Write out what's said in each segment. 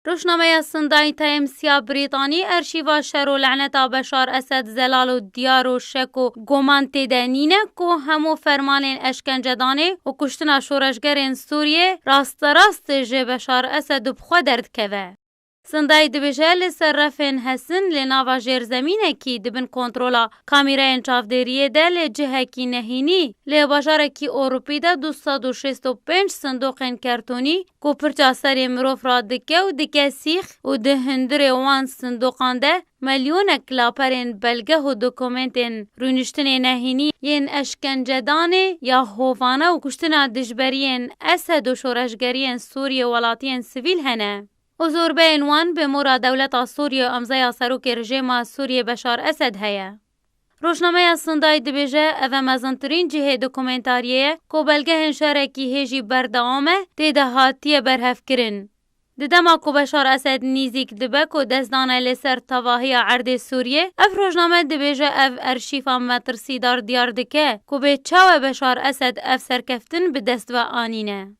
روشنامه سندای تایمز یا بریتانی ارشیوا شر و لعنتا بشار اسد زلال و دیار و شک و گمان تیده نینه که همو فرمان اشکنجه دانه و کشتنا شورشگرین سوریه راست جه بشار اسد بخوا درد که. سندای دبیجه لسر رفین حسن لناوا جیر زمینه کی دبن کنترولا کامیرین چافدریه ده لجهه کی نهینی لباجاره کی اوروپی ده 265 صندوقین کرتونی کو پرچا سری مروف را دکه و دکه سیخ و ده هندر وان صندوقان ده ملیون کلاپرین بلگه و دوکومنتین رونشتن نهینی ین اشکنجدانه یا هوانه و کشتنا دجبرین اسد و شورشگرین سوریه ولاتین سویل هنه. حضور به عنوان به مورا دولت سوریه امضای سروک رژیم سوریه بشار اسد هیا. روشنامه سندای دبیجه او مزنترین جهه دکومنتاریه که بلگه شرکی هجی بردامه دیده هاتیه برهف کرن. ددما که بشار اسد نیزیک دبک و دزدانه لسر تواهی عرد سوریه اف روشنامه دبیجه اف ارشیفا مترسی دار دیار دکه که به چاو بشار اسد اف سرکفتن به دست و آنینه.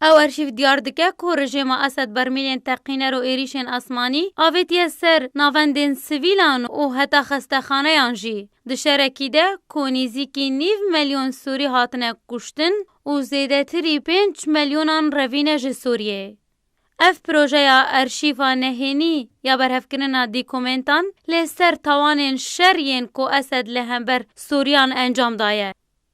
او ارشیف دیار دکه که رژیم اسد برمیلین تقینه رو ایریشن اسمانی آویتی سر ناوندین سویلان و حتی خستخانه یانجی دشرکی ده که نیزیکی 9 میلیون سوری هاتنه کشتن و زیده تری 5 میلیونان روینه سوریه. اف پروژه یا ارشیفا نهینی یا برهفکننا دیکومنتان لسر توانین شرین که اسد لهمبر سوریان انجام دایه.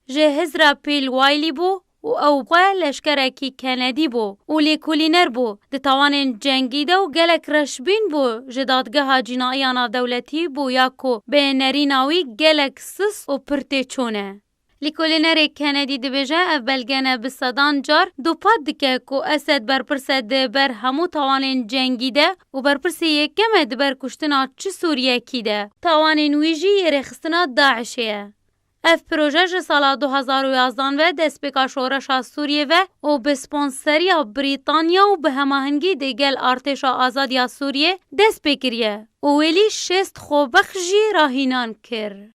جه هزرا پیل وایلی بو و اوقا لشکرکی کندی بو و لیکولینر بو ده توانین جنگی ده و گلک رشبین بو جدادگه ها جنائیان دولتی بو یا کو به نریناوی گلک سس و پرته چونه. لیکولینر کندی ده بجه اف بلگنه بصدان جار دو پاد دکه کو اسد برپرسه ده بر همو توانین جنگی ده و برپرسه یکمه ده بر کشتنا چه سوریه کی ده توانین ویجی یرخستنا داعشه. اف پروژه سال 2011 و دست به شورش سوریه و به سپانسری بریتانیا و به هماهنگی دیگل ارتش آزادی سوریه دست بگیریه و ولی 6 خوبخ جی راهینان کرد.